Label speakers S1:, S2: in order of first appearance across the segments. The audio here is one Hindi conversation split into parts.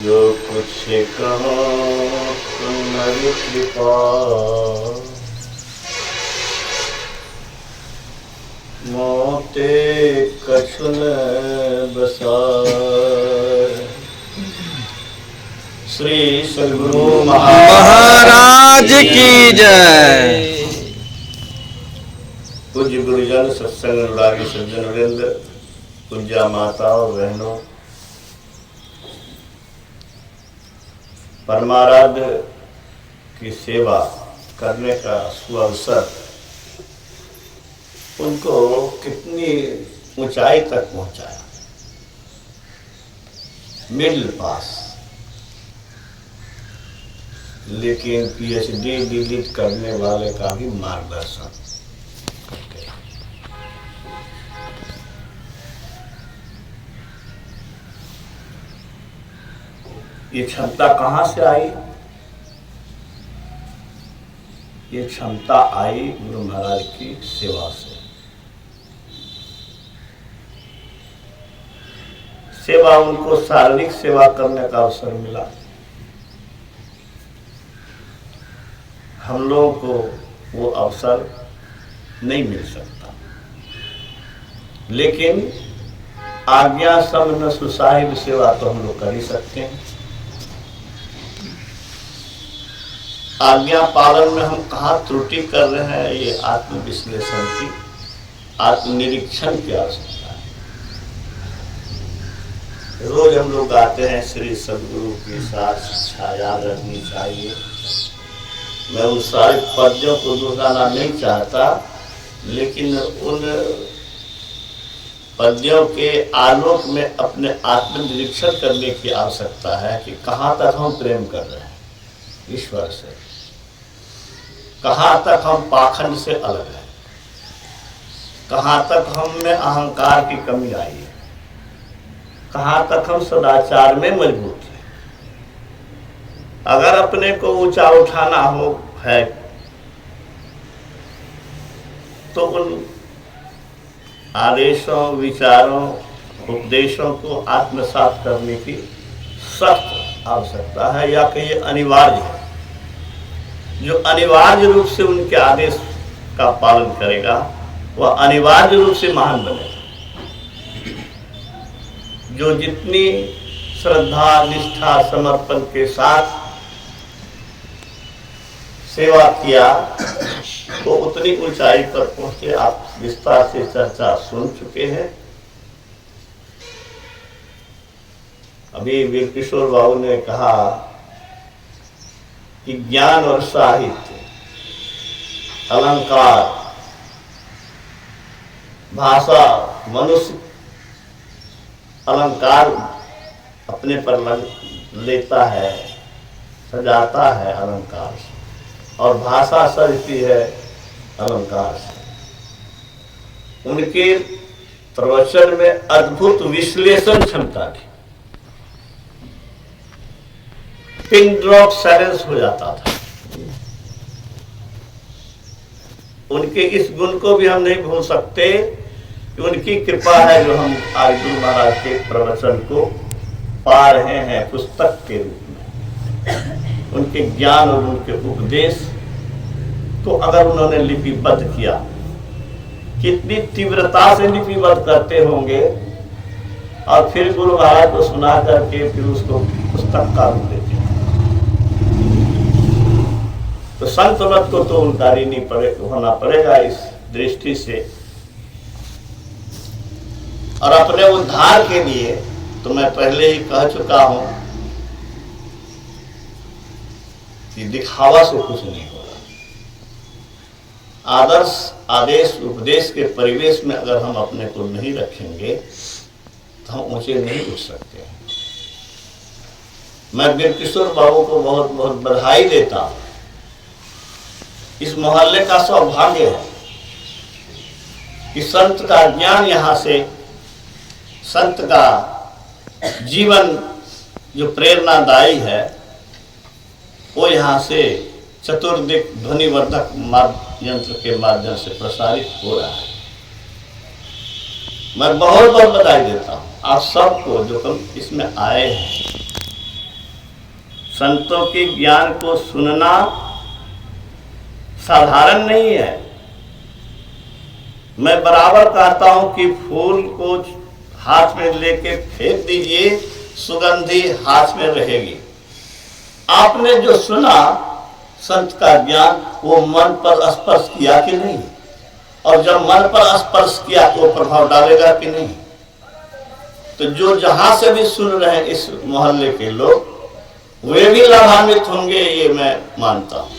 S1: जो कुछ कहो तुम्हारी कृपा, मोते कछुन बसाए। श्री सद्गुरु
S2: महाराज की जय।
S1: पूज्य गुरुजन, सत्संग अनुरागी सज्जन वृंद, पूज्या माता और बहनों, परमाराध्य की सेवा करने का सुअवसर उनको कितनी ऊंचाई तक पहुंचाया। मिडिल पास, लेकिन पीएचडी डिलीट करने वाले का भी मार्गदर्शन करते हैं। ये क्षमता कहाँ से आई? ये क्षमता आई गुरु महाराज की सेवा से। सेवा, उनको शारीरिक सेवा करने का अवसर मिला। हम लोगों को वो अवसर नहीं मिल सकता, लेकिन आज्ञा समन सुसाहिब सेवा तो हम लोग कर ही सकते हैं। आज्ञा पालन में हम कहाँ त्रुटि कर रहे हैं, ये आत्मविश्लेषण की, आत्मनिरीक्षण की आवश्यकता है। रोज हम लोग गाते हैं श्री सद्गुरु की साथ शिक्षा याद रखनी चाहिए। मैं उन सारे पद्यों को दोहराना नहीं चाहता, लेकिन उन पद्यों के आलोक में अपने आत्मनिरीक्षण करने की आवश्यकता है कि कहाँ तक हम प्रेम कर रहे हैं ईश्वर से, कहाँ तक हम पाखंड से अलग हैं, कहाँ तक हम में अहंकार की कमी आई है, कहाँ तक हम सदाचार में मजबूत हैं। अगर अपने को ऊंचा उठाना हो है तो उन आदेशों, विचारों, उपदेशों को आत्मसात करने की सख्त आवश्यकता है, या कि ये अनिवार्य है। जो अनिवार्य रूप से उनके आदेश का पालन करेगा वह अनिवार्य रूप से महान बनेगा। जो जितनी श्रद्धा, निष्ठा, समर्पण के साथ सेवा किया वो उतनी ऊंचाई पर पहुंचे। आप विस्तार से चर्चा सुन चुके हैं। अभी वीर किशोर बाबू ने कहा कि ज्ञान और साहित्य, अलंकार, भाषा, मनुष्य अलंकार अपने पर लेता है, सजाता है अलंकार से, और भाषा सजती है अलंकार से। उनके प्रवचन में अद्भुत विश्लेषण क्षमता थी। पिन ड्रॉप साइलेंस हो जाता था। उनके इस गुण को भी हम नहीं भूल सकते कि उनकी कृपा है जो हम आज गुरु महाराज के प्रवचन को पा रहे हैं पुस्तक के रूप में। उनके ज्ञान और उनके उपदेश को अगर उन्होंने लिपिबद्ध किया, कितनी तीव्रता से लिपिबद्ध करते होंगे, और फिर गुरु महाराज को सुना करके फिर उसको पुस्तक का रूप देते। तो संत मत को तो उनका ऋणी होना पड़ेगा इस दृष्टि से। और अपने उद्धार के लिए तो मैं पहले ही कह चुका हूं कि दिखावा से कुछ नहीं होगा। आदर्श, आदेश, उपदेश के परिवेश में अगर हम अपने को नहीं रखेंगे तो हम ऊंचे नहीं उठ सकते। मैं वीर किशोर बाबू को बहुत बहुत बधाई देता हूं। इस मोहल्ले का सौभाग्य है कि संत का ज्ञान यहाँ से, संत का जीवन जो प्रेरणादायी है वो यहाँ से चतुर्दिक ध्वनिवर्धक यंत्र के माध्यम से प्रसारित हो रहा है। मैं बहुत बहुत बधाई देता हूँ आप सबको जो कम इसमें आए हैं। संतों के ज्ञान को सुनना साधारण नहीं है। मैं बराबर कहता हूं कि फूल को हाथ में लेके फेंक दीजिए, सुगंधी हाथ में रहेगी। आपने जो सुना संत का ज्ञान, वो मन पर स्पर्श किया कि नहीं? और जब मन पर स्पर्श किया तो प्रभाव डालेगा कि नहीं? तो जो जहां से भी सुन रहे हैं इस मोहल्ले के लोग, वे भी लाभान्वित होंगे, ये मैं मानता हूं।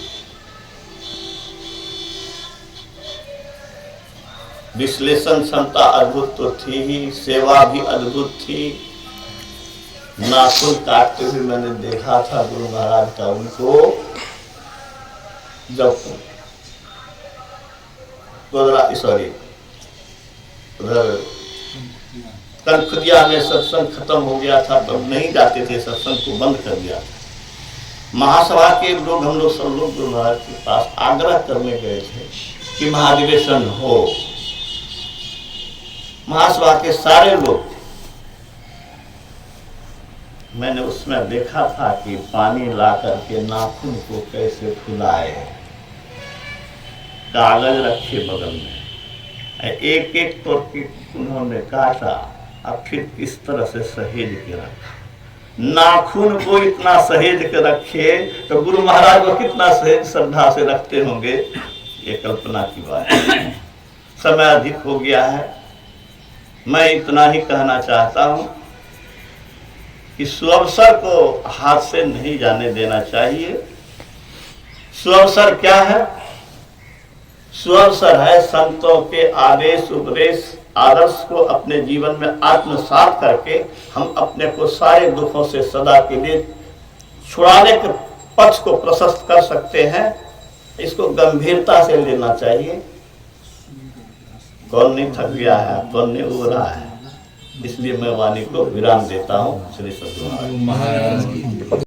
S1: विश्लेषण क्षमता अद्भुत तो थी ही, सेवा भी अद्भुत थी। नाखून काटते हुए मैंने देखा था गुरु महाराज का उनको, जब उधर कनखुदिया में सत्संग खत्म हो गया था, तब नहीं जाते थे, सत्संग को बंद कर दिया था। महासभा के लोग, हम लोग सब लोग गुरु महाराज के पास आग्रह करने गए थे कि महाधिवेशन हो। महासभा के सारे लोग, मैंने उसमें देखा था कि पानी ला करके नाखून को कैसे फुलाए, कागज रखे बगल में, एक एक तौर की उन्होंने काटा, अब फिर किस तरह से सहेज के रखा। नाखून को इतना सहेज के रखे तो गुरु महाराज को कितना सहेज श्रद्धा से रखते होंगे, ये कल्पना की बात है। समय अधिक हो गया है, मैं इतना ही कहना चाहता हूं कि सुअवसर को हाथ से नहीं जाने देना चाहिए। सुअवसर क्या है? सुअवसर है संतों के आदेश, उपदेश, आदर्श को अपने जीवन में आत्मसात करके हम अपने को सारे दुखों से सदा के लिए छुड़ाने के पक्ष को प्रशस्त कर सकते हैं। इसको गंभीरता से लेना चाहिए। कौन नहीं थक गया है, कौन नहीं उब रहा है, इसलिए मैं वाणी को विराम देता हूँ। श्री सद्गुरु महाराज।